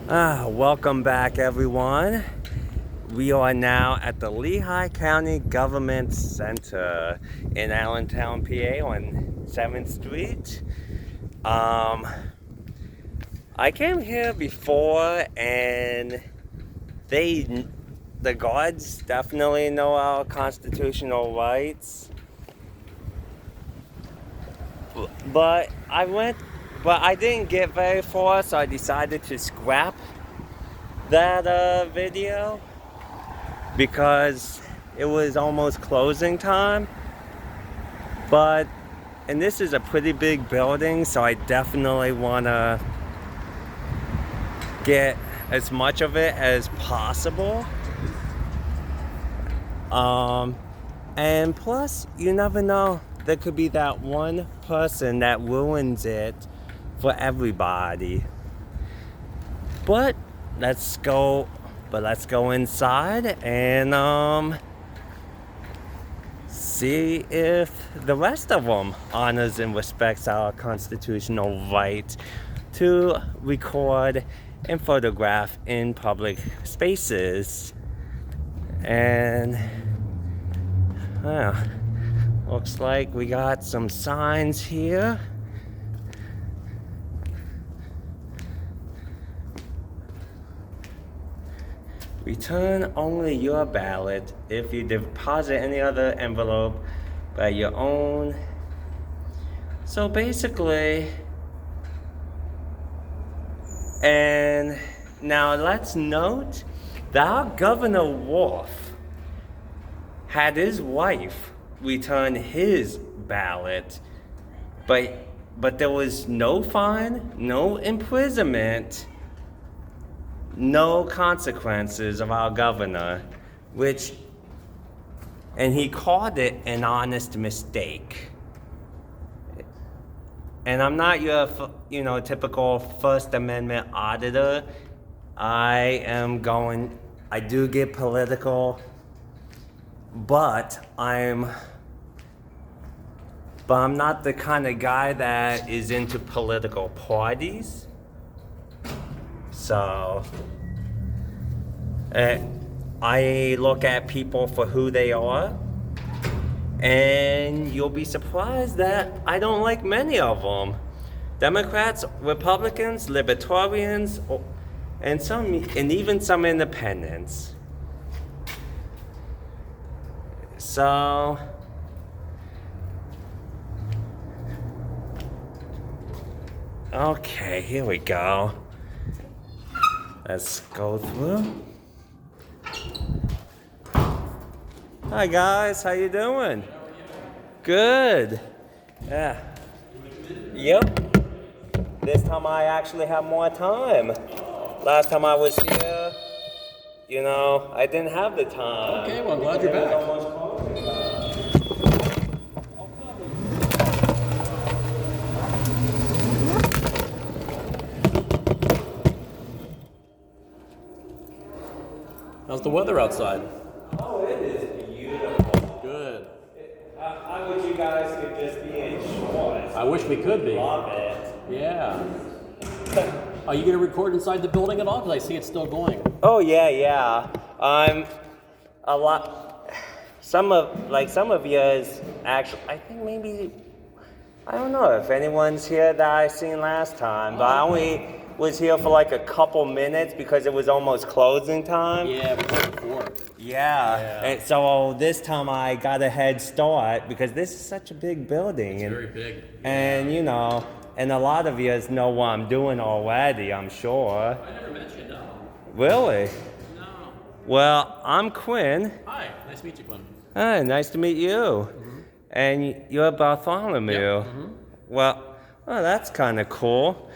Welcome back, everyone. We are now at the Lehigh County Government Center in Allentown, PA on 7th Street. I came here before and the guards definitely know our constitutional rights. But I didn't get very far, so I decided to scrap that video because it was almost closing time. And this is a pretty big building, so I definitely want to get as much of it as possible. And plus, you never know, there could be that one person that ruins it for everybody. But let's go inside and see if the rest of them honors and respects our constitutional right to record and photograph in public spaces. And looks like we got some signs here. Return only your ballot. If you deposit any other envelope by your own. So basically, and now let's note that our Governor Wolf had his wife return his ballot, but there was no fine, no imprisonment, no consequences of our governor, and he called it an honest mistake. And I'm not your, typical First Amendment auditor. I do get political, but I'm not the kind of guy that is into political parties. So, I look at people for who they are, and you'll be surprised that I don't like many of them. Democrats, Republicans, Libertarians, and even some independents. So, okay, here we go. Let's go through. Hi guys, how you doing? Good. Yeah. Yep. This time I actually have more time. Last time I was here, I didn't have the time. Okay, well I'm glad you're back. How's the weather outside? Oh, it is beautiful. Good. I wish you guys could just be in shorts. I wish we could be. Love it. Yeah. Are you going to record inside the building at all? Because I see it's still going. Oh yeah. I'm a lot. Some of yours actually. I think maybe. I don't know if anyone's here that I seen last time, but I only was here for like a couple minutes because it was almost closing time. Yeah, we did before. Yeah. And so this time I got a head start because this is such a big building. It's very big. And and a lot of you know what I'm doing already, I'm sure. I never met you, no. Really? No. Well, I'm Quinn. Hi, nice to meet you, Quinn. Hi, nice to meet you. Mm-hmm. And you're Bartholomew. Yep. Mm-hmm. Well, that's kind of cool.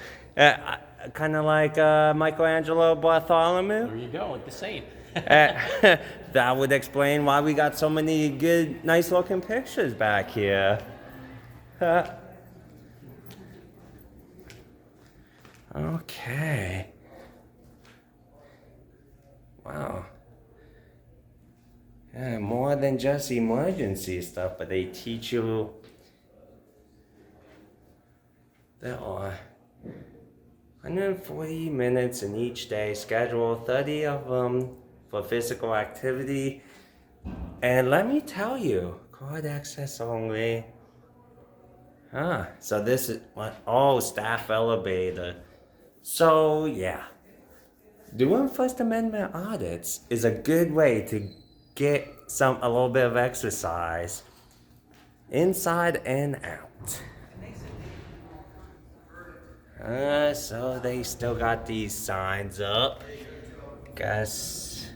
Kind of like Michelangelo Bartholomew. There you go, like the saint. That would explain why we got so many good, nice-looking pictures back here. Okay. Wow. Yeah, more than just emergency stuff, but they teach you. There are 140 minutes in each day, schedule 30 of them for physical activity. And let me tell you, card access only. So this is what? Oh, staff elevator. So yeah, doing First Amendment audits is a good way to get a little bit of exercise inside and out. So they still got these signs up. Guess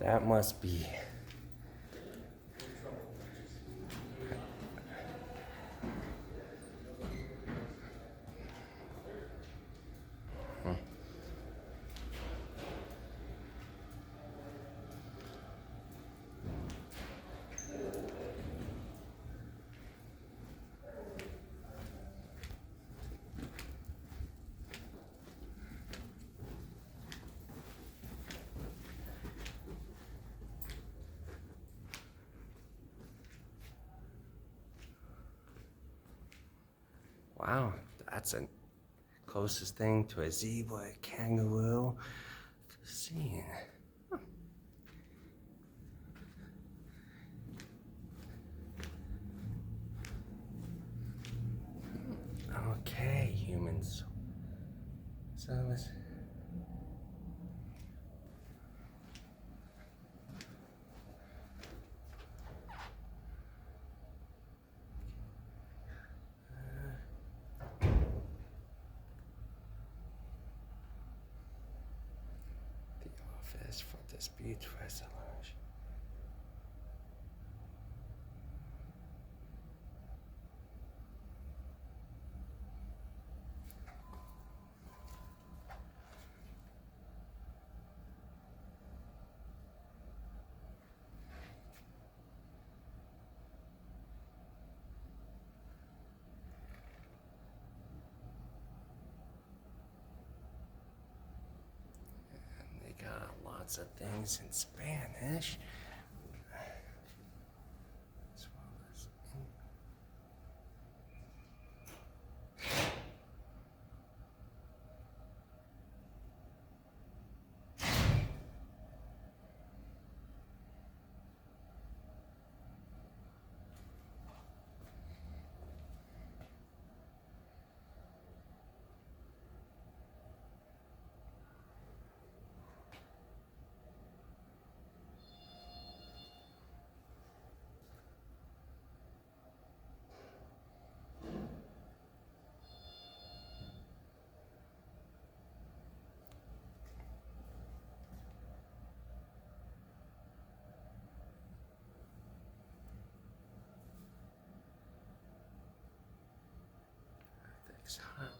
that must be. Wow, that's the closest thing to a zebra, a kangaroo. Seeing. Okay, humans. So it's. The office for dispute resolution. They got lots of things in Spanish. As well as ethics hotline.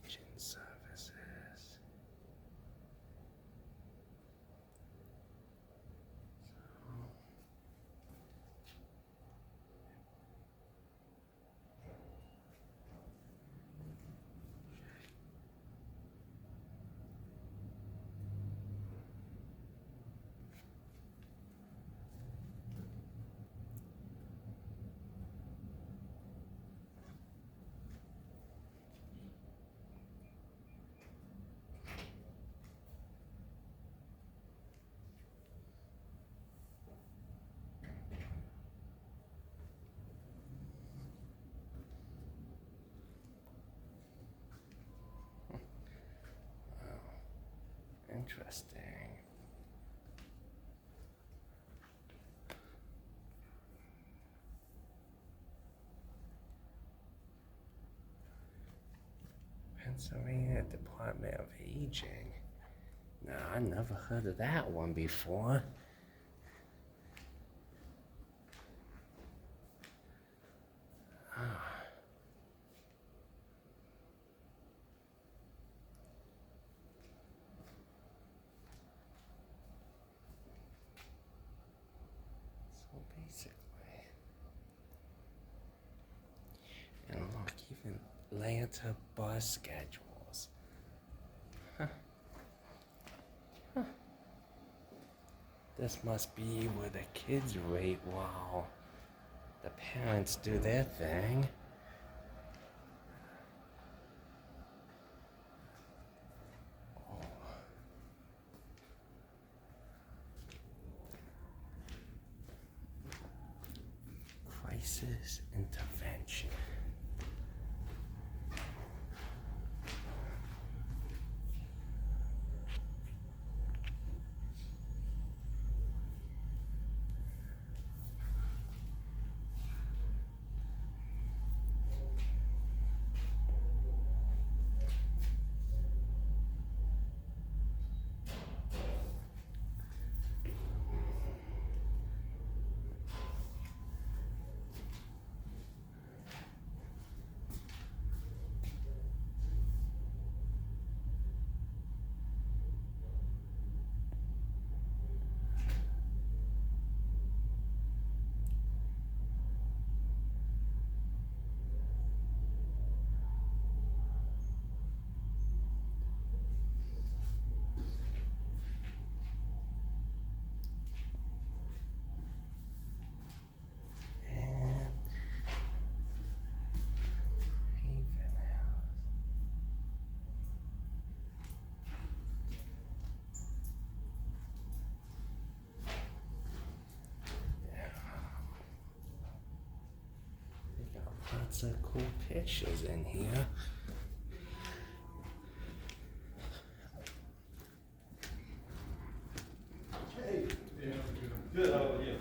Agent services. Interesting. Pennsylvania Department of Aging. No, I never heard of that one before. So basically, and look, even Atlanta bus schedules. This must be where the kids wait while the parents do their thing. Crisis intervention. Lots of cool pictures in here. Hey. Good, how are you?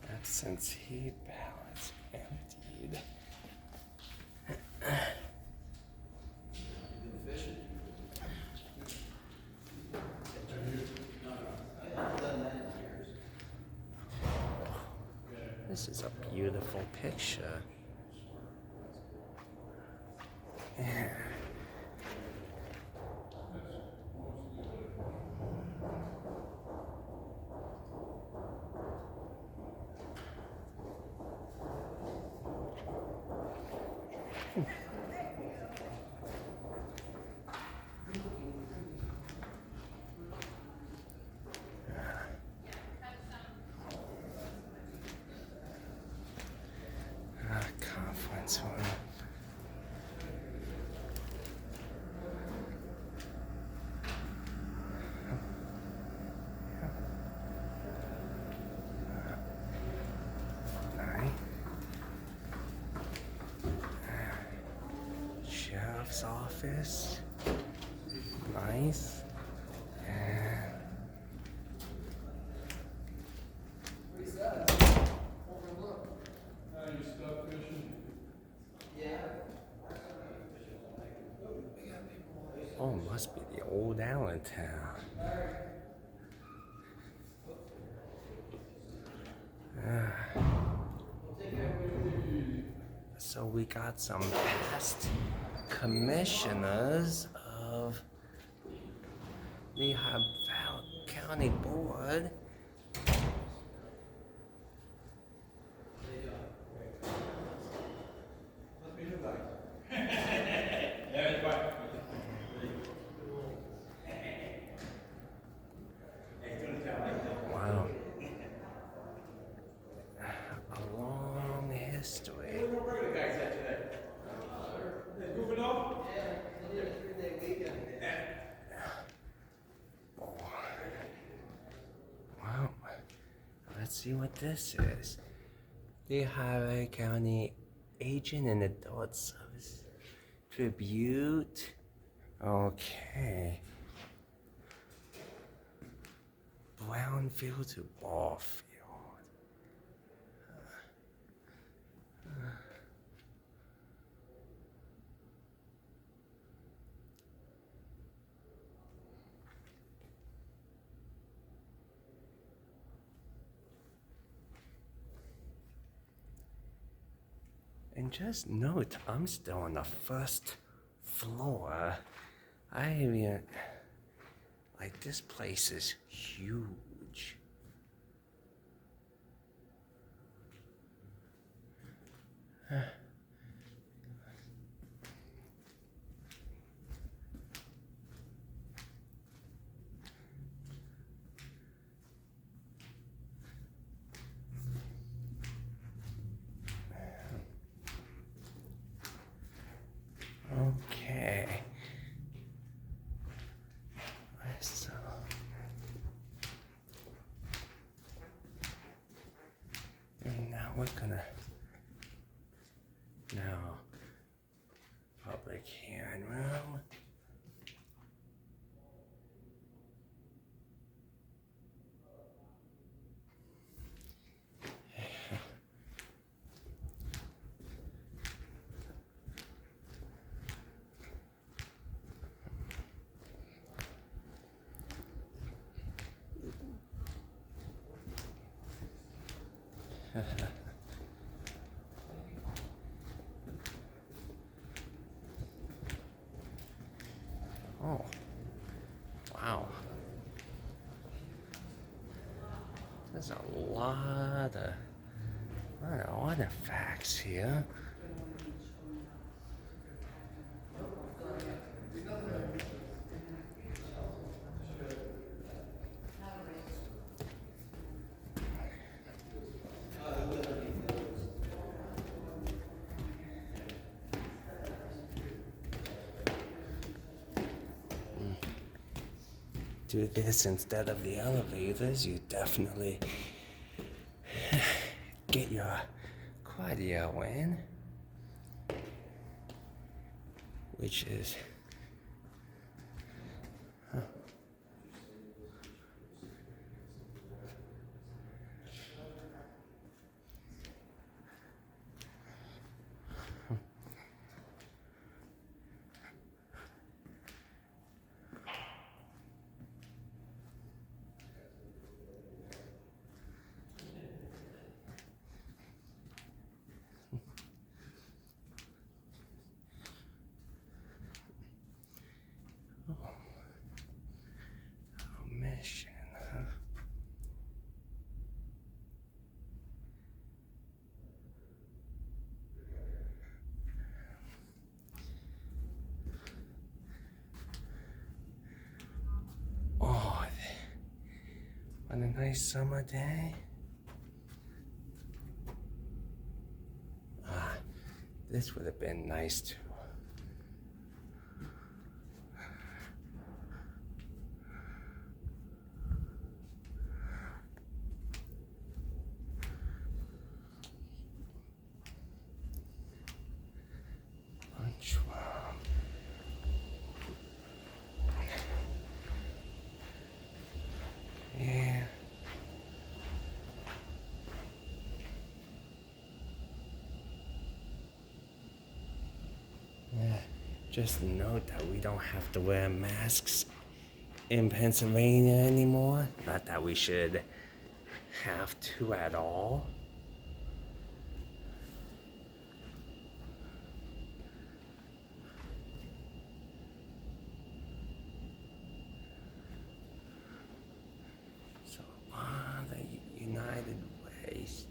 Absentee ballots emptied. This is a beautiful picture. Yeah. Conference room. Sheriff's office. Nice. Oh, must be the old Allentown. So we got some past commissioners of Lehigh County Board. Wow. A long history. Wow. Let's see what this is. Lehigh County Agent and Adult Service Tribute. Okay. Brownfield to Ballfield. just note I'm still on the first floor. I mean, like, this place is huge. Okay. So, and now we're gonna public hearing room. Oh, wow. There's a lot of artifacts here. Do this instead of the elevators, you definitely get your cardio in, which is a mission, huh? Oh, what a nice summer day. This would have been nice too. Lunchroom. Yeah. Just note that we don't have to wear masks in Pennsylvania anymore. Not that we should have to at all. So, the United Ways.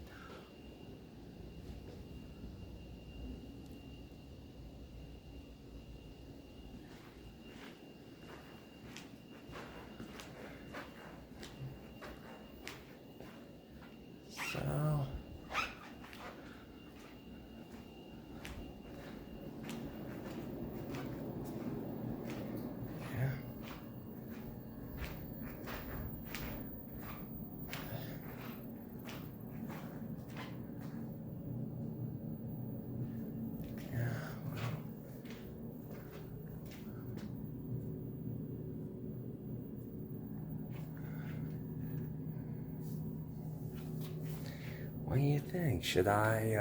So, yeah. Yeah, well. What do you think? Should I,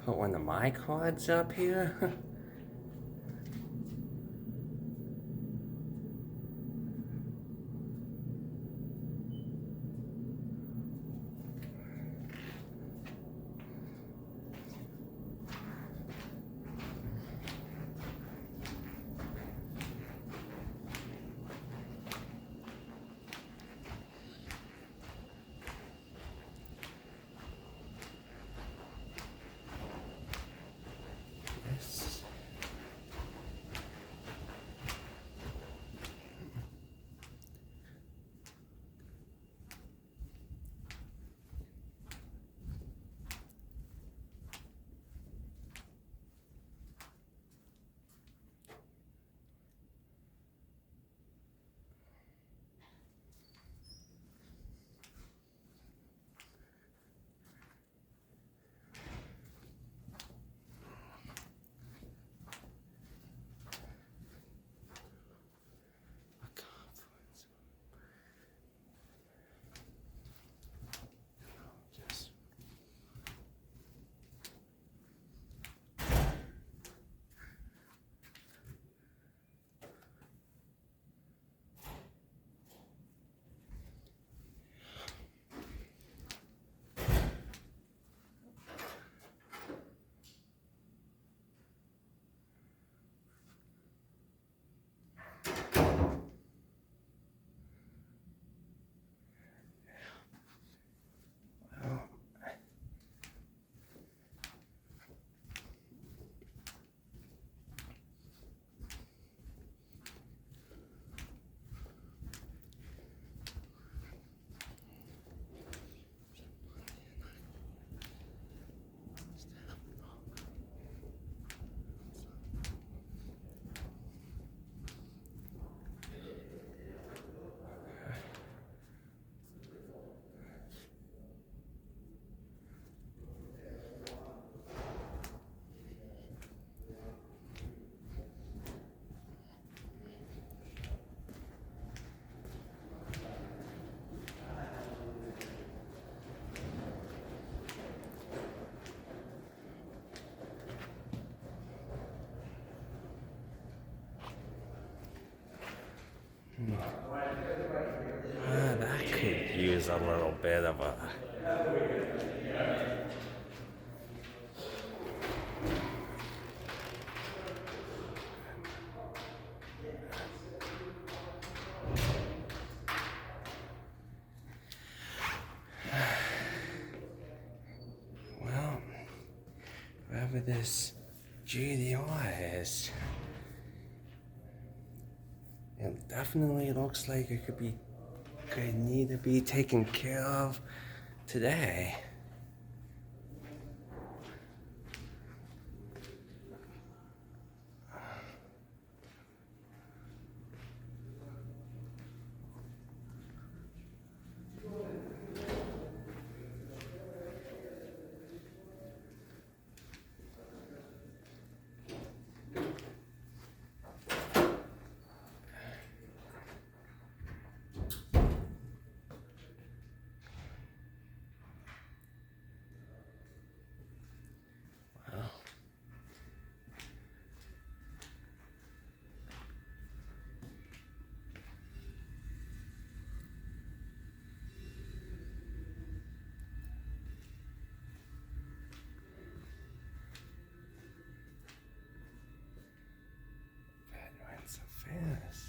put one of my cards up here? use a little bit of a. Well, wherever this GDR is, it definitely looks like it could need to be taken care of today. Veterans Affairs.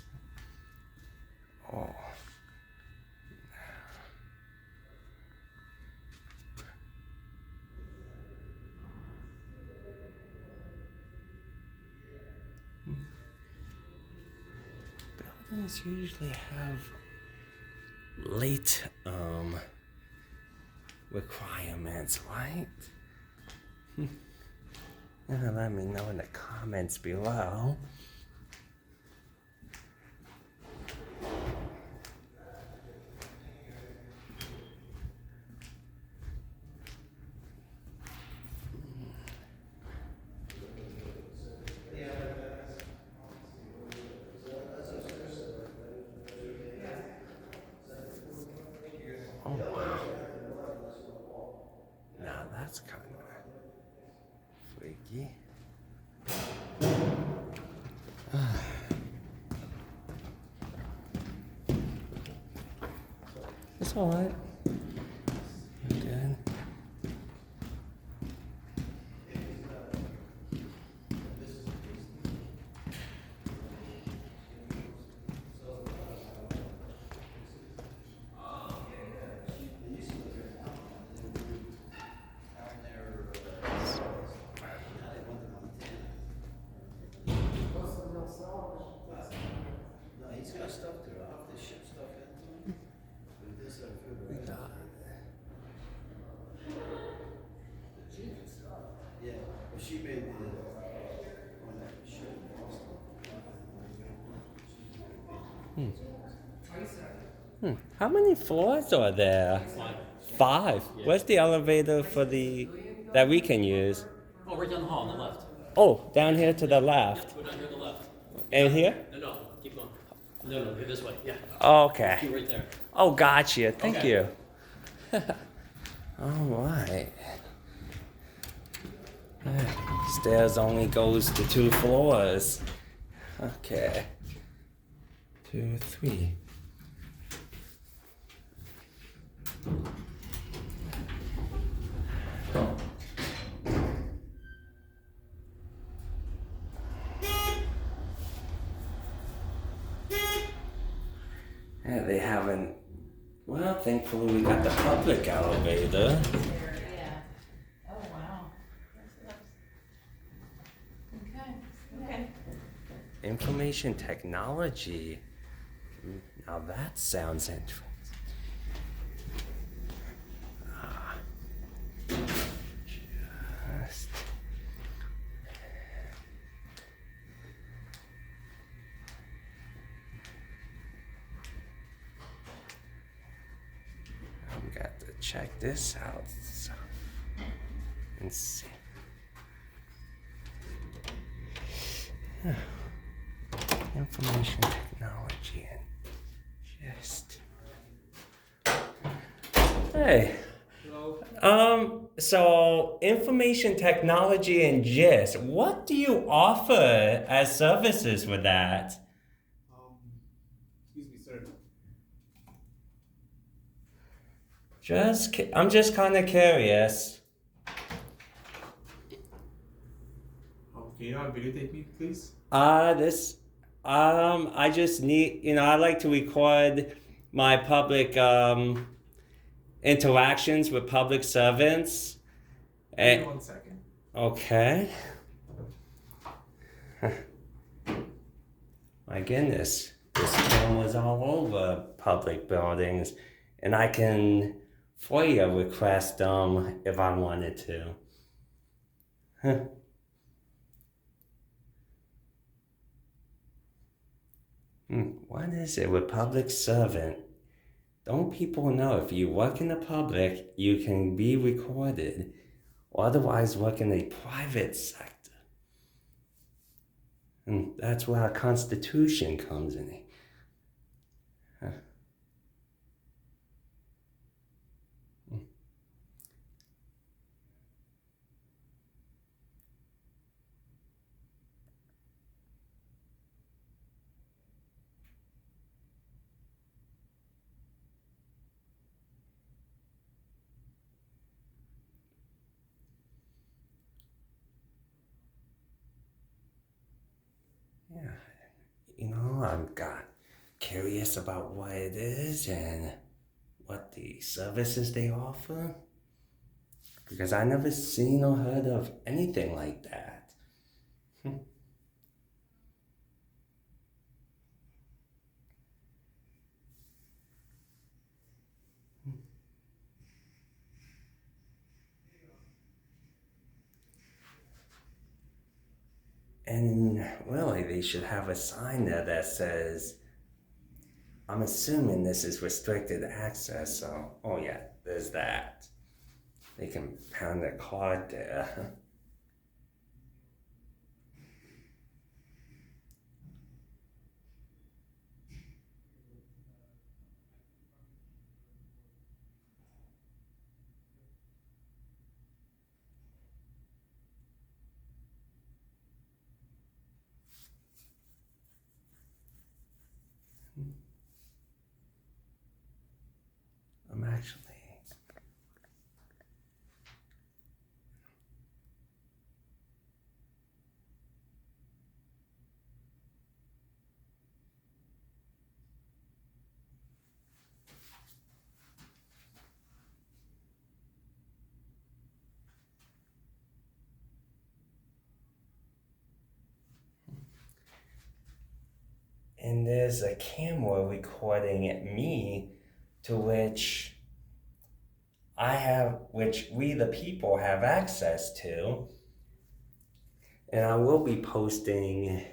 Oh. Buildings usually have late requirements, right? Let me know in the comments below. Oh wow. Now that's kind of freaky. It's alright. Good. No, he's got stuff there. I'll have to ship stuff in. With this, I feel We very. got Yeah, well, she made the one that shirt in Boston. How many floors are there? 5. Where's the elevator for that we can use? Oh, right down the hall on the left. Oh, down here to the left. Go down here on the left. And here? No, keep going. No, go this way. Yeah. Okay. You right there. Oh, gotcha. Thank Okay. you. All right. Stairs only goes to 2 floors. Okay. 2, 3. Yeah, they haven't. Well, thankfully we got the public elevator. Yeah. Oh, wow. Okay, okay. Information technology. Now that sounds interesting. Just. I've got to check this out and see. Information technology and just. Hey. So information technology and GIST, what do you offer as services with that? Excuse me, sir. I'm just kind of curious. Can you videotape me, please? I just need, I like to record my public interactions with public servants. Give me 1 second. Okay. My goodness, this camera's all over public buildings, and I can FOIA request them if I wanted to. Huh. What is it with public servant? Don't people know if you work in the public, you can be recorded, or otherwise work in the private sector? And that's where our Constitution comes in. Huh. Yeah, I'm got curious about what it is and what the services they offer, because I never seen or heard of anything like that. And really, they should have a sign there that says, I'm assuming this is restricted access, so, oh yeah, there's that. They can pound a card there. I'm actually. And there's a camera recording at me, to which which we the people have access to. And I will be posting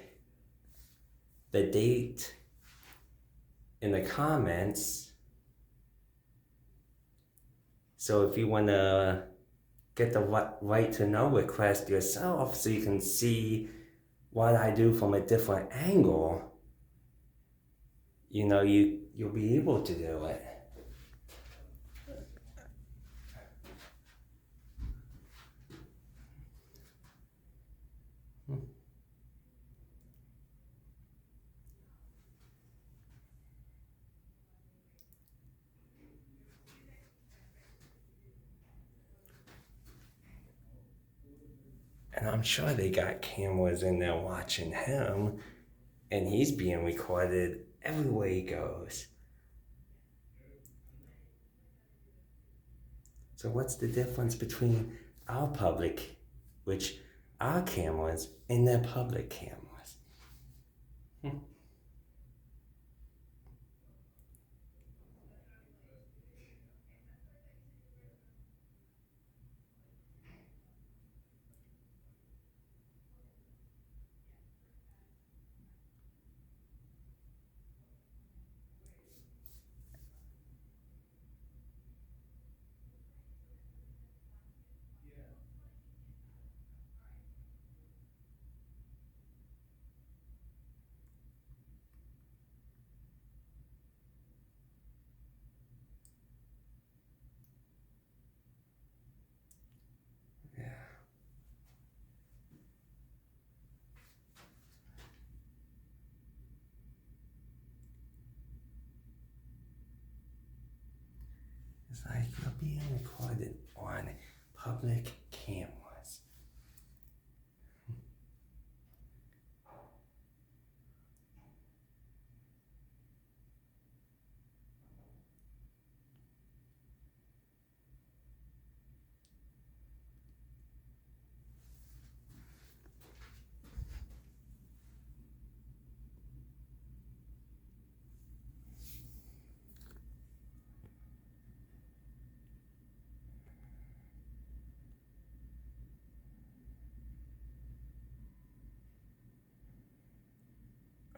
the date in the comments. So if you want to get the right to know request yourself so you can see what I do from a different angle, you'll be able to do it. And I'm sure they got cameras in there watching him, and he's being recorded everywhere he goes. So what's the difference between our public, our cameras, and their public cameras? It's like you're being recorded on public cameras.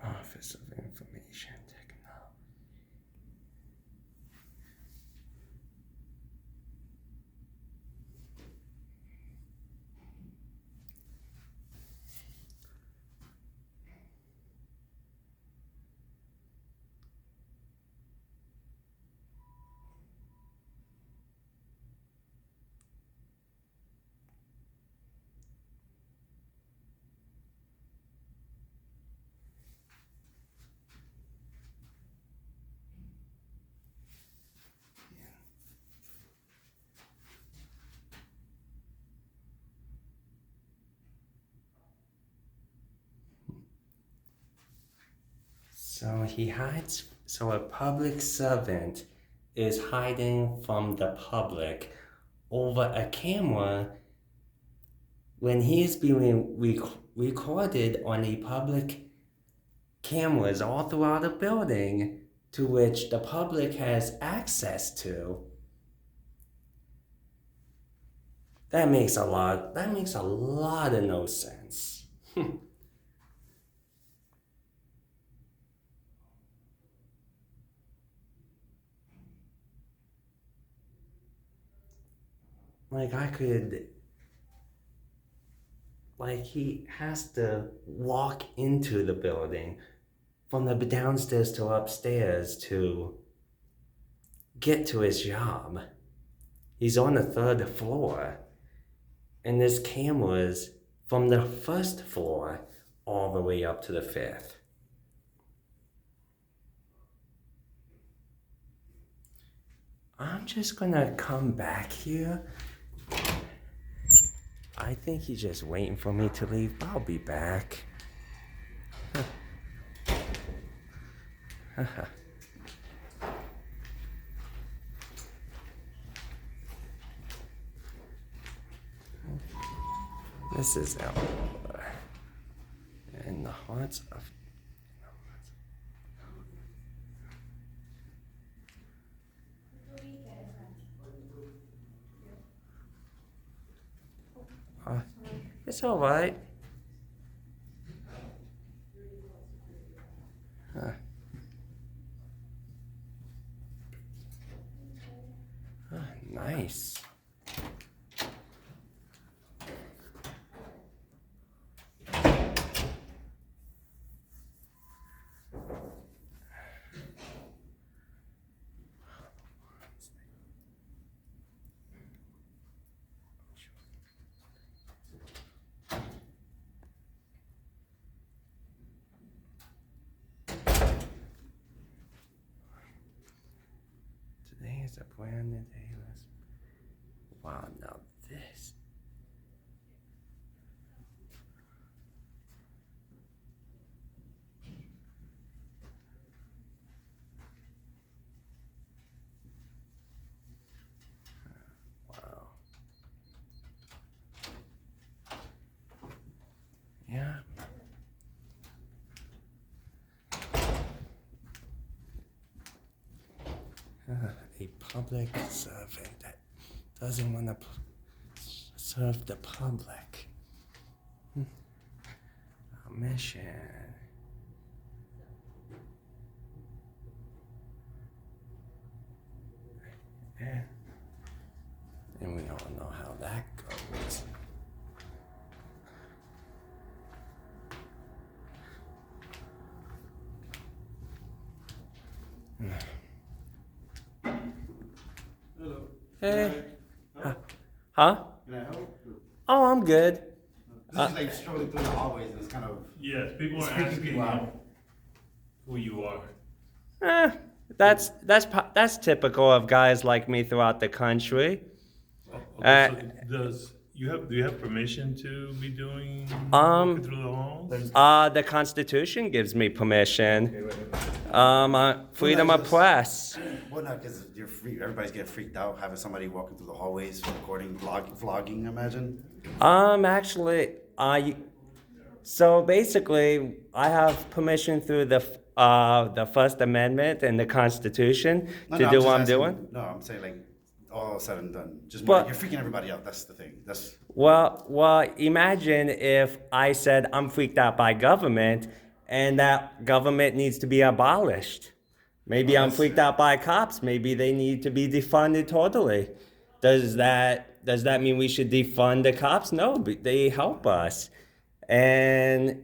Office of Information Technology. So a public servant is hiding from the public over a camera when he is being recorded on a public cameras all throughout a building to which the public has access to. That makes a lot of no sense. He has to walk into the building from the downstairs to upstairs to get to his job. He's on the 3rd floor, and there's cameras from the 1st floor all the way up to the 5th. I'm just gonna come back here. I think he's just waiting for me to leave. I'll be back. This is Elmore. In the hearts of... It's all right. Nice. Today is a brand new day. Wow, now this. Wow. Yeah. A public servant that doesn't want to serve the public. Our mission. Yeah. And we all know how that goes. Hello. Hey. Help? Huh? Can I help? Oh, I'm good. This is like strolling through the hallways and it's kind of. Yes, people are It's freaking asking people out. who you are. Eh, That's typical of guys like me throughout the country. Okay, so do you have permission to be walking through the halls? The Constitution gives me permission. Freedom Well, of press. Well, no, because you're free. Everybody's getting freaked out having somebody walking through the hallways, recording, vlogging. Imagine. Actually, so basically, I have permission through the First Amendment and the Constitution to I'm do just what I'm asking- doing. No, I'm saying like all said and done. Just But- you're freaking everybody out. That's the thing. That's Well, imagine if I said I'm freaked out by government and that government needs to be abolished. Maybe Well, I'm that's- freaked out by cops. Maybe they need to be defunded totally. Does that mean we should defund the cops? No, but they help us. And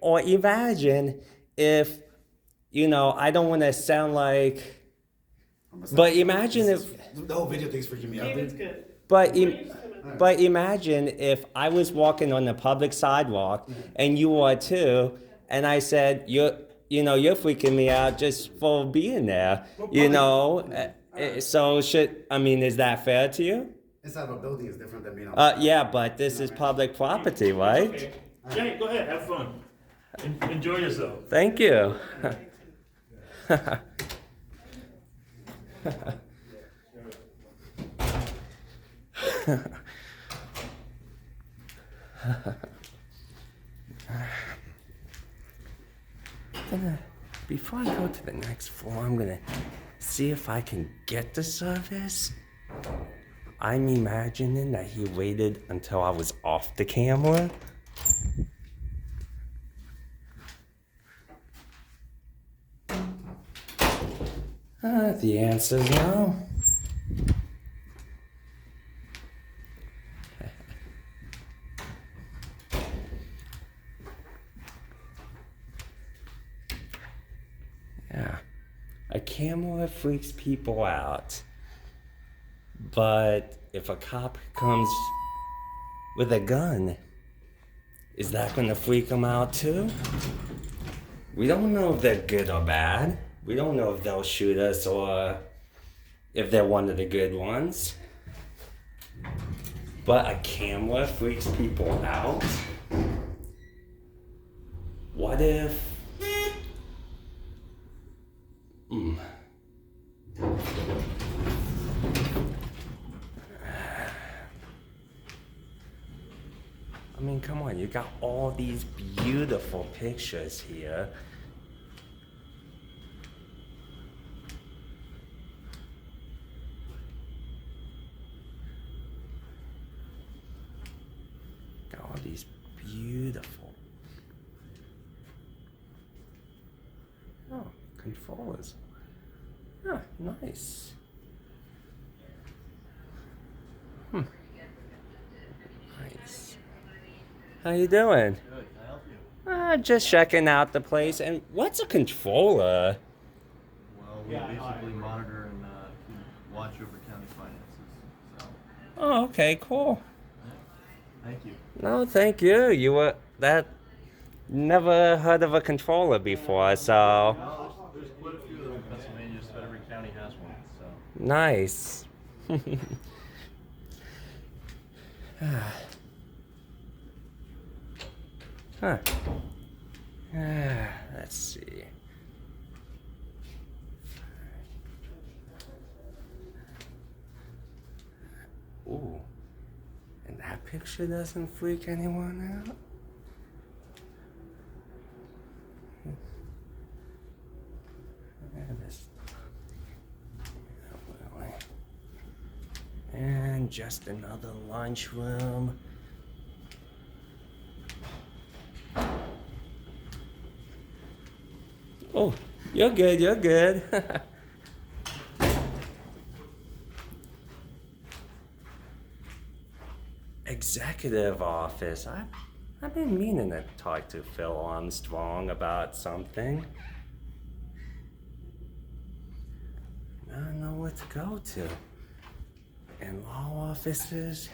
or imagine if, I don't want to sound like, but imagine if, the whole video thing's freaking me out. Dude. but imagine if I was walking on the public sidewalk and you were too, and I said, you're freaking me out just for being there, So is that fair to you? Inside of a building is different than being on. Yeah, but this is public property, right? Okay. Jay, go ahead, have fun. Enjoy yourself. Thank you. Before I go to the next floor, I'm gonna see if I can get the service. I'm imagining that he waited until I was off the camera. The answer's no. Yeah. A camera freaks people out. But if a cop comes with a gun, is that gonna freak them out too? We don't know if they're good or bad. We don't know if they'll shoot us or if they're one of the good ones. But a camera freaks people out? What if... I mean, come on, you got all these beautiful pictures here. Got all these beautiful. Oh, controllers. Ah, nice. Nice. How you doing? Good, can I help you? Just checking out the place. And what's a controller? Well, we basically monitor and keep watch over county finances. So, Oh, okay, cool. thank you. No, thank you. You were that. Never heard of a controller before, so Well, there's quite a few of them in Pennsylvania. Just about every county has one. So, nice. Huh. Let's see. Ooh. And that picture doesn't freak anyone out? And just another lunchroom. Oh, you're good, you're good. Executive office. I've been meaning to talk to Phil Armstrong about something. I don't know what to go to. And law offices.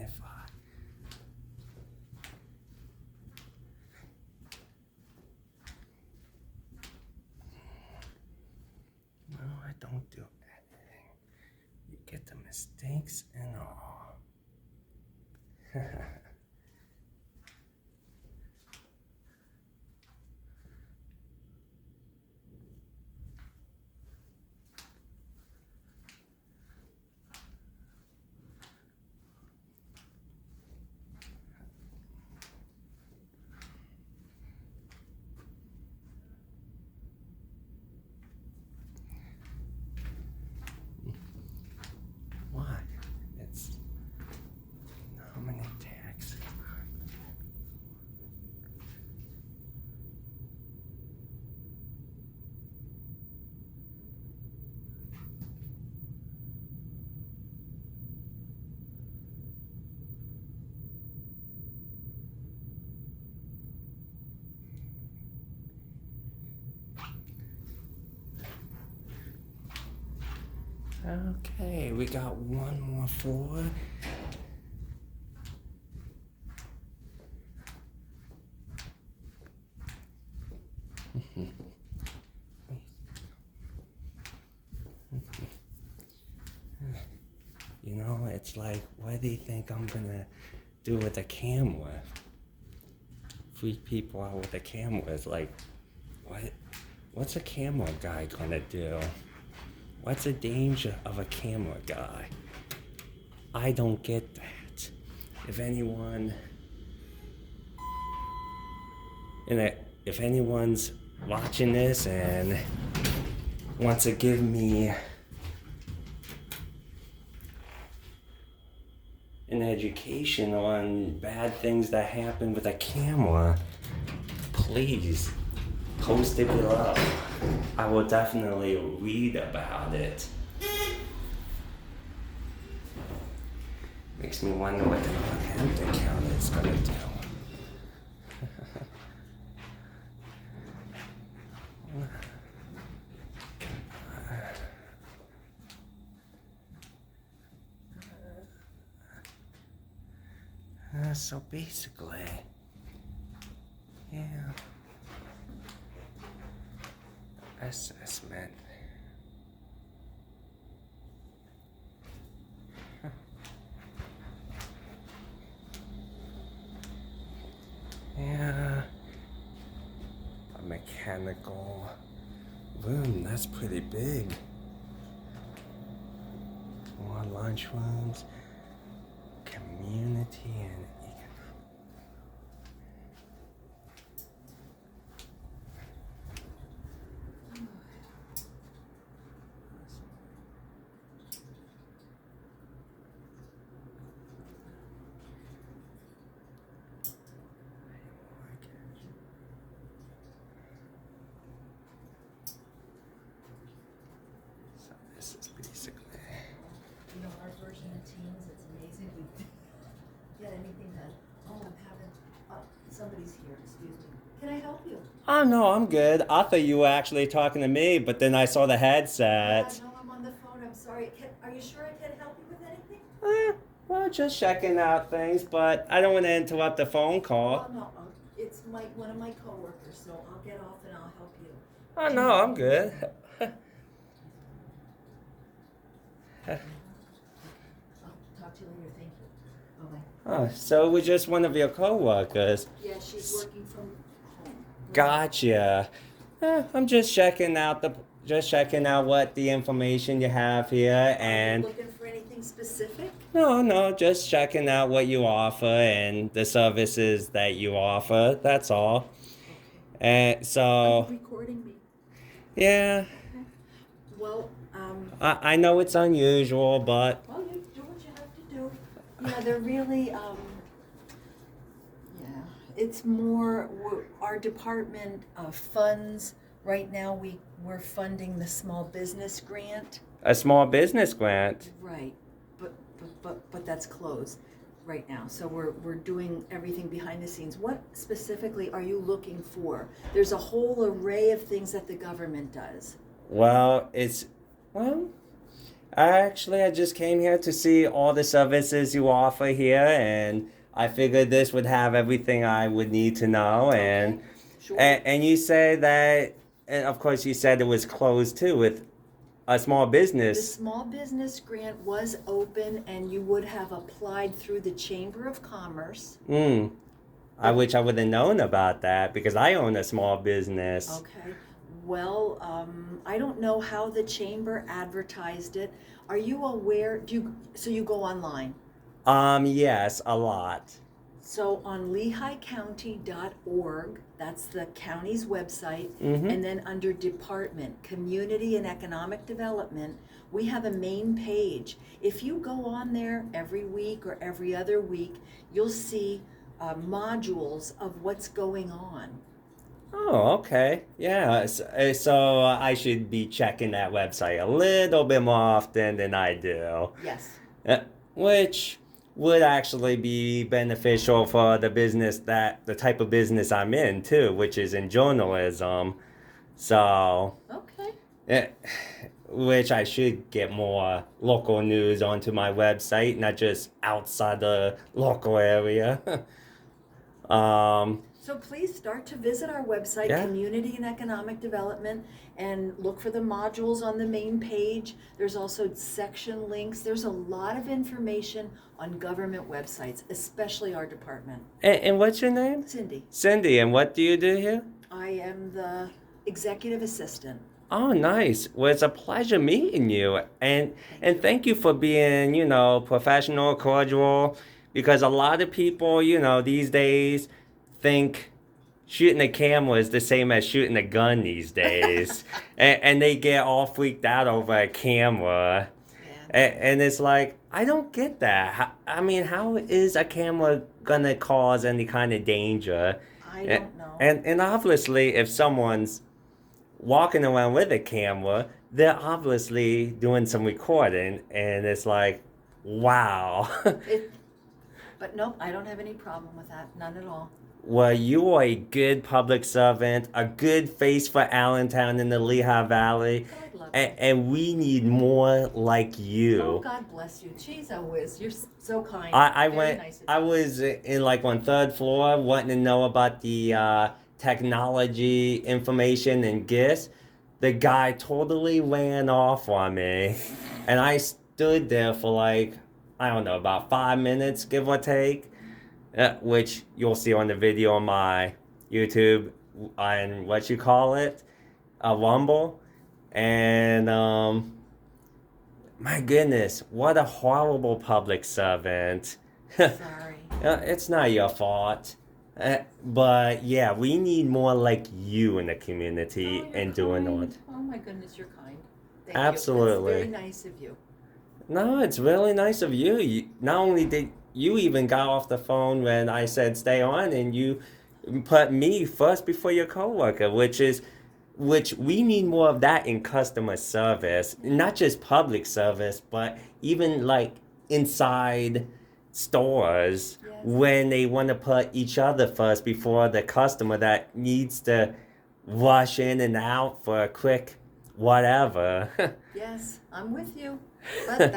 if I. No, I don't do editing. You get the mistakes and all. Why? It's how many taxes? Okay, we got one more floor. You know, it's like, what do you think I'm gonna do with a camera? Freak people out with a camera. It's like, what's a camera guy gonna do? What's the danger of a camera guy? I don't get that. If anyone, if anyone's watching this and wants to give me an education on bad things that happen with a camera, please post it below. I will definitely read about it. Makes me wonder what the Northampton County is gonna do. So basically, yeah, assessment. Yeah, a mechanical room, that's pretty big. More lunchrooms, community and so this is basically. You know, our version of Teams, it's amazing. We get anything done. Oh, I'm having, somebody's here, excuse me. Can I help you? Oh no, I'm good. I thought you were actually talking to me, but then I saw the headset. Yeah, no, I'm on the phone, I'm sorry. Are you sure I can help you with anything? Well, just checking out things, but I don't want to interrupt the phone call. Oh, no, it's one of my coworkers, so I'll get off and I'll help you. Oh no, I'm good. Oh, talk to you later, thank you. Bye-bye. Oh, so it was just one of your coworkers. Yeah, she's working from home. Gotcha. I'm just checking out what the information you have here, Are you and looking for anything specific? no, just checking out what you offer and the services that you offer. That's all. And Are so, you recording me? yeah, Well, I know it's unusual, but well, you do what you have to do. Yeah, they're really, yeah, it's more, our department funds, right now we're funding the small business grant. a small business grant. Right, but that's closed right now. So we're doing everything behind the scenes. What specifically are you looking for? There's a whole array of things that the government does. Well, I just came here to see all the services you offer here, and I figured this would have everything I would need to know. And Okay, sure. and you said that, and of course you said it was closed too with a small The business. small business grant was open and you would have applied through the Chamber of Commerce. I wish I would have known about that because I own a small business. Okay, well, I don't know how the chamber advertised it. Are you aware, so you go online? Yes, a lot. So on lehighcounty.org, that's the county's website, Mm-hmm. and then under Department, Community and Economic Development, we have a main page. If you go on there every week or every other week, you'll see modules of what's going on. Oh, okay. Yeah. So I should be checking that website a little bit more often than I do. Yes. Which would actually be beneficial for the the type of business I'm in too, which is in journalism. So, Okay. which I should get more local news onto my website, not just outside the local area. So please start to visit our website, Yeah. Community and Economic Development, and look for the modules on the main page. There's also section links. There's a lot of information on government websites, especially our department. And what's your name? Cindy, Cindy, and what do you do here? I am the executive assistant. Oh, nice. Well, it's a pleasure meeting you. And thank you for being, professional, cordial, because a lot of people, these days think shooting a camera is the same as shooting a gun these days. And they get all freaked out over a camera. And it's like, I don't get that. How is a camera gonna cause any kind of danger? I don't know. And obviously, if someone's walking around with a camera, they're obviously doing some recording, and it's like, wow. But nope, I don't have any problem with that, none at all. Well, you are a good public servant, a good face for Allentown in the Lehigh Valley, God love you. and we need more like you. Oh, God bless you. Jeez, oh whiz, you're so kind. I Very went. nice of I you. was in like on third floor, wanting to know about the technology information and gifts. The guy totally ran off on me, and I stood there for like, I don't know, about 5 minutes, give or take, which you'll see on the video on my YouTube on what you call it, a Rumble, and my goodness, what a horrible public servant. Sorry. It's not your fault. But yeah, we need more like you in the community Oh, you're and doing all kind. it. Oh my goodness, you're kind. Thank Absolutely. You. That's very nice of you. No, it's really nice of you. Not only did you even got off the phone when I said stay on, and you put me first before your coworker, which we need more of that in customer service, not just public service, but even like inside stores Yes. when they want to put each other first before the customer that needs to rush in and out for a quick whatever. Yes, I'm with you. But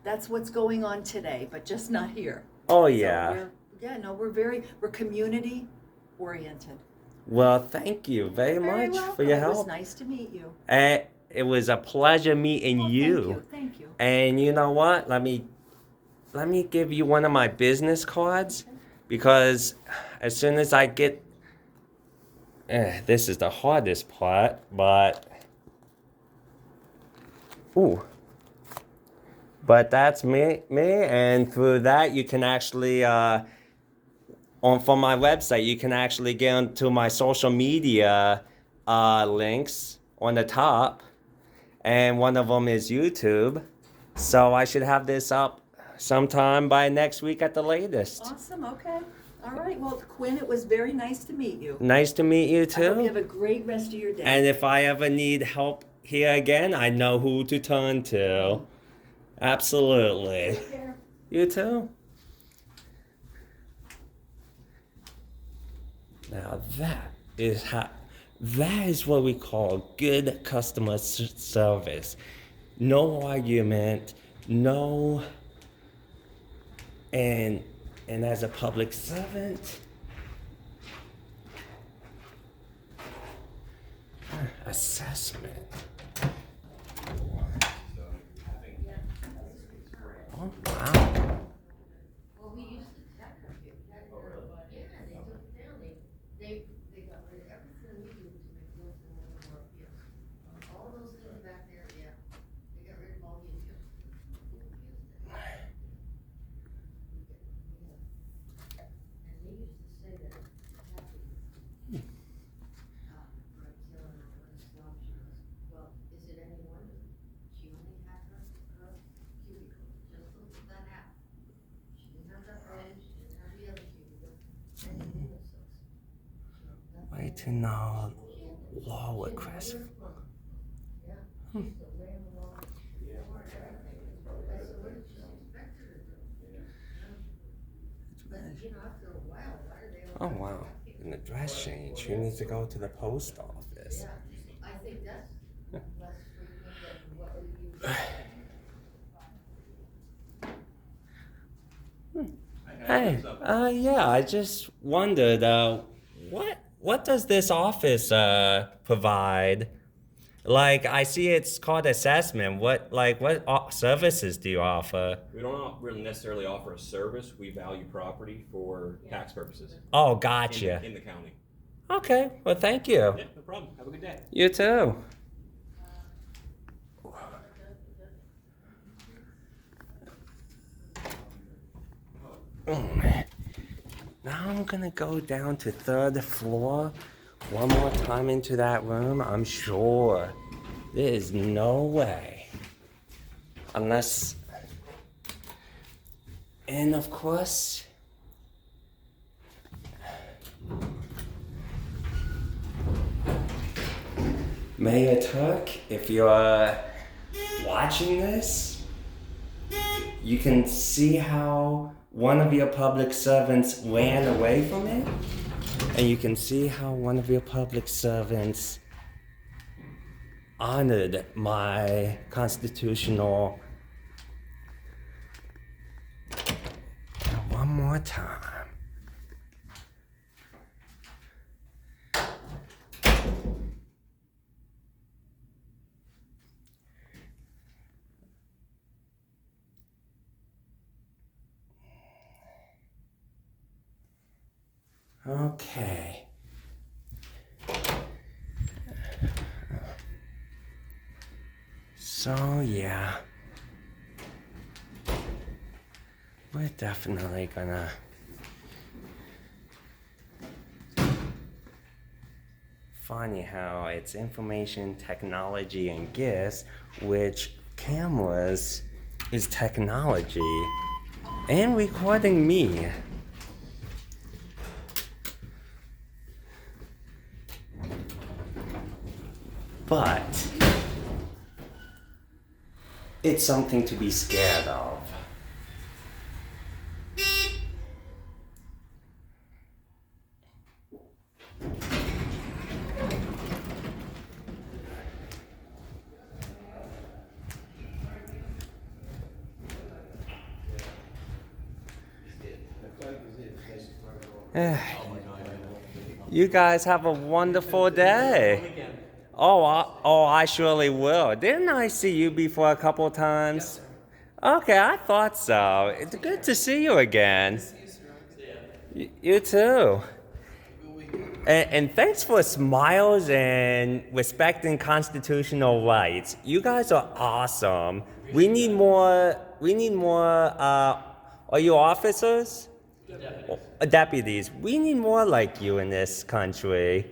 that's what's going on today, but just not here. Oh So yeah. we're community oriented. Well, thank you very Very much welcome. for your It was help. nice to meet you. It was a pleasure meeting Oh, you. Thank you. And you know what? Let me give you one of my business cards, because as soon as I get this is the hardest part, but that's me, and through that you can actually from my website you can actually get onto my social media links on the top, and one of them is YouTube. So I should have this up sometime by next week at the latest. Awesome, okay. All right, well, Quinn, it was very nice to meet you. Nice to meet you I hope you have too. a great rest of your day. And if I ever need help here again, I know who to turn to. Absolutely. Take care. You too. Now that is what we call good customer service. no argument, no, and as a public servant, assessment. Oh, wow. Well, we used to tap her, yeah, they took it down, they got rid of everything we do to make those in one of our appeals. All those things back there, yeah, they got rid of all the appeals. And they used to say that Kathy, right, killing her, what a snob she was. Well, is it any wonder? She only had her cubicle, just that half. She didn't have that room, she didn't have the other cubicle, and the windowsills. Way to know law request. Yeah, she's the landlord, everything. That's the way she's expected her to do. But, you know, after a while, why are they all? Oh, wow. An address change. She needs to go to the post office. Yeah, I think that's less frequent than what we use. Hey, yeah, I just wondered, what does this office provide? Like, I see it's called assessment. What services do you offer? We don't really necessarily offer a service. We value property for tax purposes Oh, gotcha. in the county. Okay, well, thank you. Yeah, no problem. Have a good day. You too. Now I'm gonna go down to third floor one more time into that room. I'm sure there is no way, unless, and of course, Mayor Turk, if you're watching this, you can see how one of your public servants ran away from it, and you can see how one of your public servants honored my constitutional. One more time. Okay. So yeah, we're definitely gonna funny how it's information technology and gifts, which cameras is technology and recording me. But it's something to be scared of. You guys have a wonderful day. I surely will. Didn't I see you before a couple times? Okay, I thought so. It's good to see you again. You too. And thanks for smiles and respecting constitutional rights. You guys are awesome. We need more. Are you officers? Deputies. We need more like you in this country.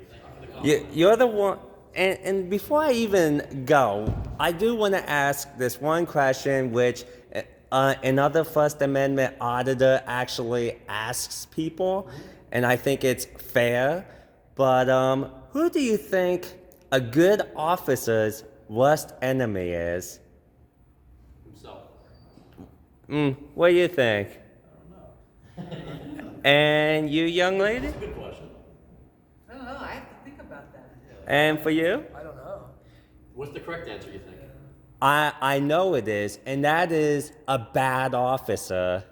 You're the one. And before I even go, I do want to ask this one question, which another First Amendment auditor actually asks people, and I think it's fair. But who do you think a good officer's worst enemy is? Himself. What do you think? I don't know. And you, young lady? Good question. I don't know. I have to think about that. And for you? I don't know. What's the correct answer, you think? I know it is, and that is a bad officer,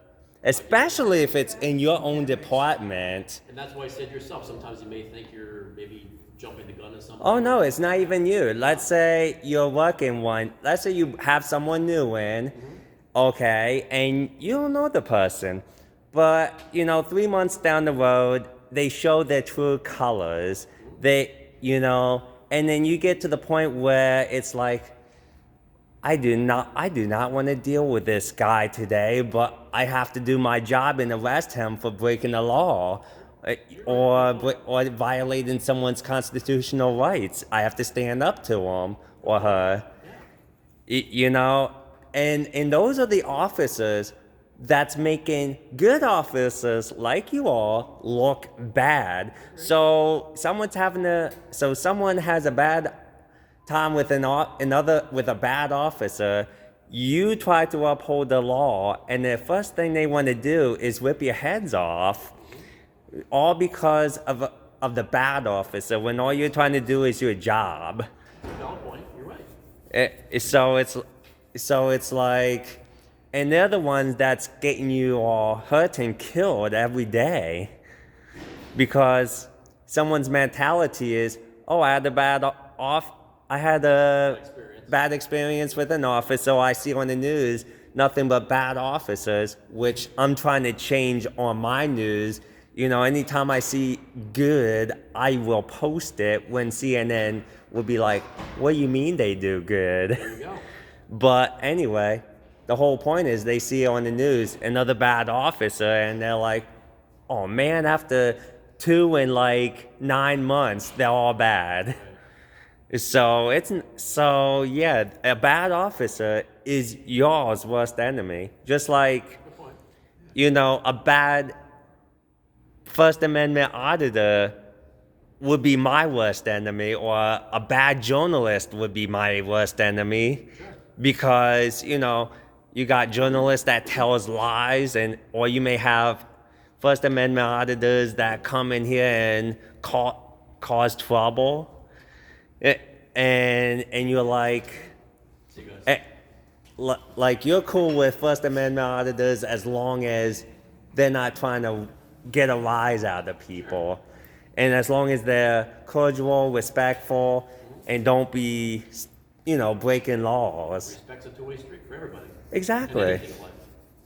especially if it's in your own department. And that's why I said yourself, sometimes you may think you're maybe jumping the gun or something. Oh no, it's not even you. Let's say you're working one. Let's say you have someone new in, okay, and you don't know the person, but 3 months down the road, they show their true colors. And then you get to the point where it's like, I do not want to deal with this guy today, but I have to do my job and arrest him for breaking the law, or violating someone's constitutional rights. I have to stand up to him or her, and those are the officers that's making good officers like you all look bad. So someone has a bad time with with a bad officer. You try to uphold the law, and the first thing they want to do is rip your heads off, all because of the bad officer, when all you're trying to do is your job. Valid point. You're right. So it's like, and they're the ones that's getting you all hurt and killed every day, because someone's mentality is, oh, I had a bad experience with an officer, so I see on the news nothing but bad officers, which I'm trying to change on my news. Anytime I see good, I will post it, when CNN will be like, what do you mean they do good? There you go. But anyway, the whole point is they see on the news another bad officer, and they're like, oh man, after 2 and 9 months, they're all bad. So yeah, a bad officer is yours worst enemy. Just like, a bad First Amendment auditor would be my worst enemy, or a bad journalist would be my worst enemy. Sure. Because, you got journalists that tells lies, or you may have First Amendment auditors that come in here and cause trouble. And you're like, you're cool with First Amendment auditors as long as they're not trying to get a rise out of people. And as long as they're cordial, respectful, and don't be, breaking laws. Respect's a two-way street for everybody. Exactly.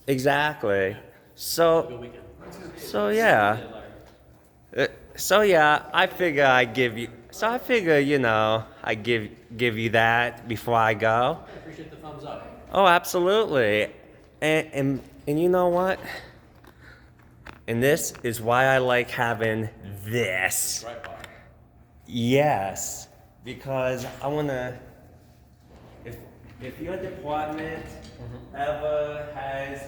Exactly. Good So weekend. I figure I give you that before I go. I appreciate the thumbs up. Oh, absolutely. And you know what? And this is why I like having this. Right, Bob. Yes, because I want to, if your department ever has,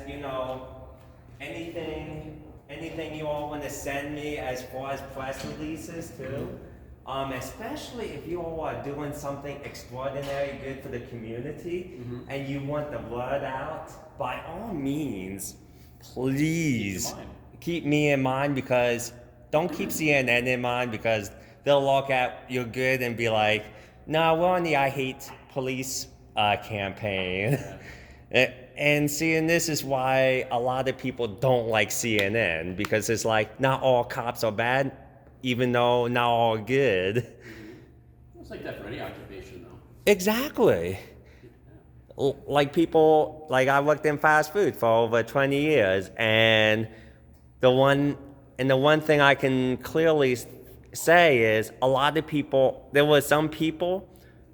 anything you all want to send me as far as press releases too, especially if you all are doing something extraordinary good for the community, and you want the word out, by all means, please keep me in mind, because don't keep CNN in mind, because they'll look at your good and be like, no, we're on the I Hate Police campaign. And this is why a lot of people don't like CNN, because it's like, not all cops are bad, even though not all are good. It's like that for any occupation, though. Exactly. I worked in fast food for over 20 years, and the one thing I can clearly say is there were some people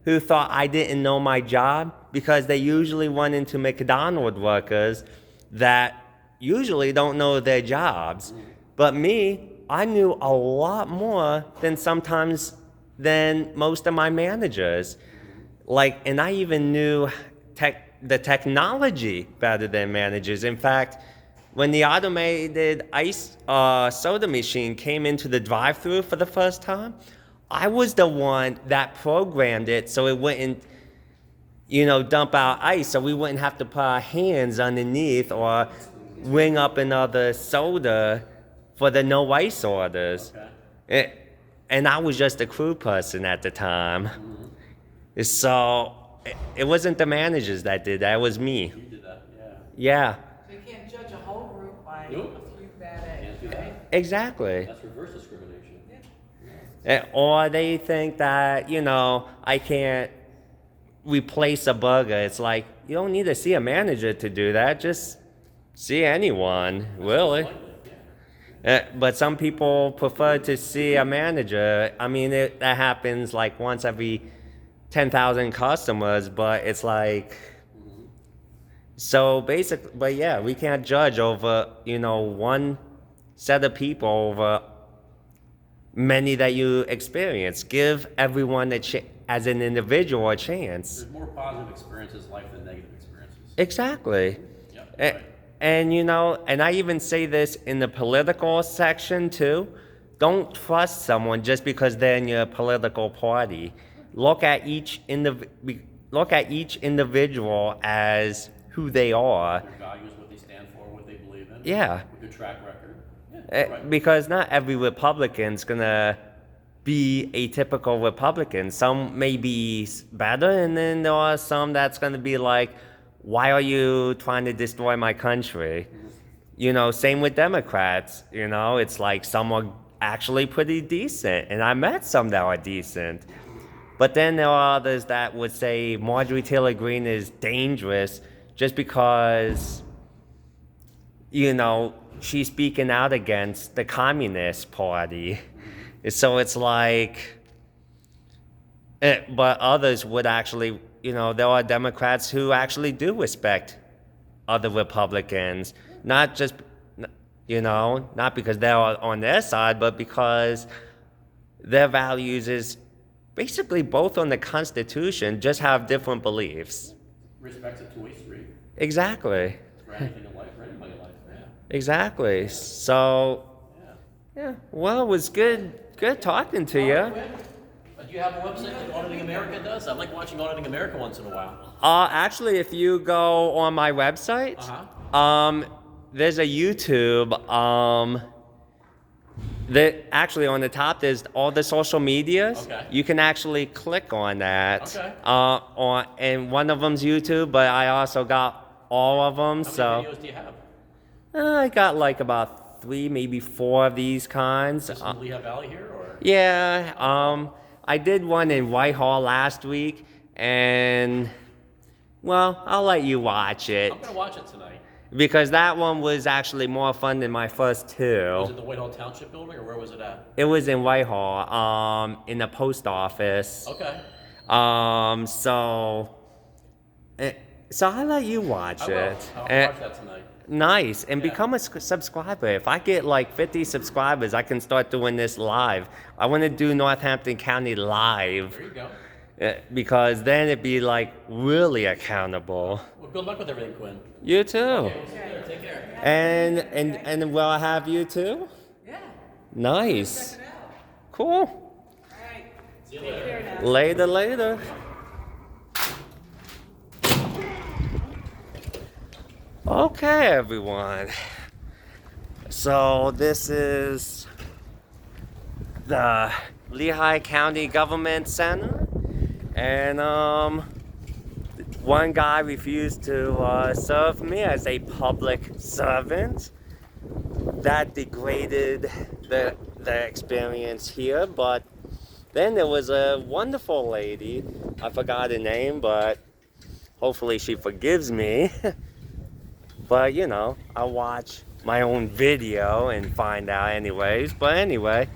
who thought I didn't know my job, because they usually run into McDonald's workers that usually don't know their jobs. But me, I knew a lot more than most of my managers. And I even knew the technology better than managers. In fact, when the automated ice soda machine came into the drive-thru for the first time, I was the one that programmed it so it wouldn't, dump out ice, so we wouldn't have to put our hands underneath or ring up another soda for the no ice orders. And I was just a crew person at the time. So it wasn't the managers that did that. It was me. You did that, yeah. Yeah, So you can't judge a whole group by Nope. a few bad Can't eggs, do right? that. exactly. That's reverse discrimination. Or they think that, I can't replace a burger. It's like, you don't need to see a manager to do that. Just see anyone, really. But some people prefer to see a manager. I mean, that happens like once every 10,000 customers, but it's like, so basically, but yeah, we can't judge over, one set of people over many that you experience. Give everyone as an individual a chance. There's more positive experiences in life than negative experiences. Exactly. Yep, And, right. and I even say this in the political section too. Don't trust someone just because they're in your political party. Look at each individual as who they are. Their values, what they stand for, what they believe in. Yeah. With their track record. Yeah, right. Because not every Republican's gonna be a typical Republican. Some may be better, and then there are some that's gonna be like, why are you trying to destroy my country? Same with Democrats. It's like some are actually pretty decent, and I met some that are decent. But then there are others that would say Marjorie Taylor Greene is dangerous just because, she's speaking out against the Communist Party. So it's like, but others would actually, there are Democrats who actually do respect other Republicans, not just, not because they're on their side, but because their values is basically both on the Constitution, just have different beliefs. Respect's a two-way street. Exactly. For anything in life, for anybody in life, yeah. Exactly. So, yeah. Well, it was good talking to you. Do you have a website like Auditing America does? I like watching Auditing America once in a while. Actually, if you go on my website, there's a YouTube. That actually on the top there's all the social medias. Okay. You can actually click on that. Okay. And one of them's YouTube, but I also got all of them. How many videos do you have? I got like about 3, maybe 4 of these kinds. Just in Lehigh Valley here, or? Yeah. I did one in Whitehall last week, and well, I'll let you watch it. I'm gonna watch it tonight. Because that one was actually more fun than my first 2. Was it the Whitehall Township building, or where was it at? It was in Whitehall, in the post office. Okay. So I'll let you watch I will. it. I'll watch that tonight. Nice. And Yeah. become a subscriber. If I get like 50 subscribers, I can start doing this live. I want to do Northampton County live. There you go. Because then it'd be like really accountable. Well, good luck with everything, Quinn. You too. Okay, we'll see you later. Take care. And will I have you too? Yeah. Nice. Check it out. Cool. All right. See you Take later. care now. Later. Okay, everyone. So this is the Lehigh County Government Center, and one guy refused to serve me as a public servant. That degraded the experience here, but then there was a wonderful lady. I forgot her name, but hopefully she forgives me. But I'll watch my own video and find out anyways. But anyway,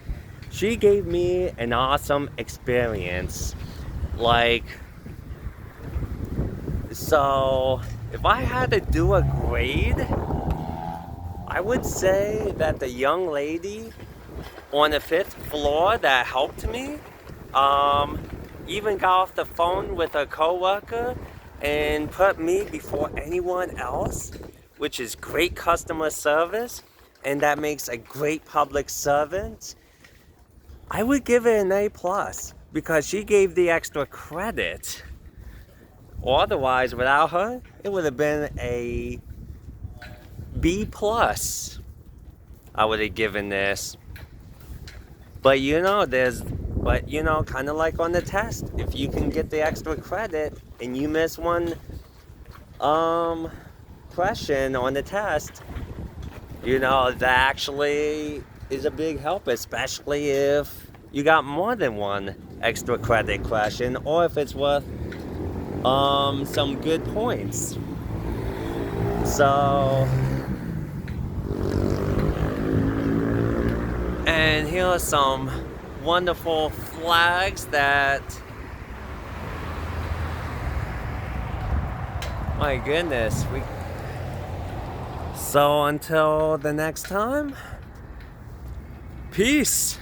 she gave me an awesome experience. So if I had to do a grade, I would say that the young lady on the 5th floor that helped me even got off the phone with a coworker and put me before anyone else, which is great customer service, and that makes a great public servant. I would give it an A+, because she gave the extra credit. Otherwise, without her, it would have been a B+. I would have given this. But there's But you know, kind of like on the test, if you can get the extra credit and you miss one question on the test, you know, that actually is a big help, especially if you got more than one extra credit question, or if it's worth some good points. So, and here are some wonderful flags that, my goodness, so until the next time, peace.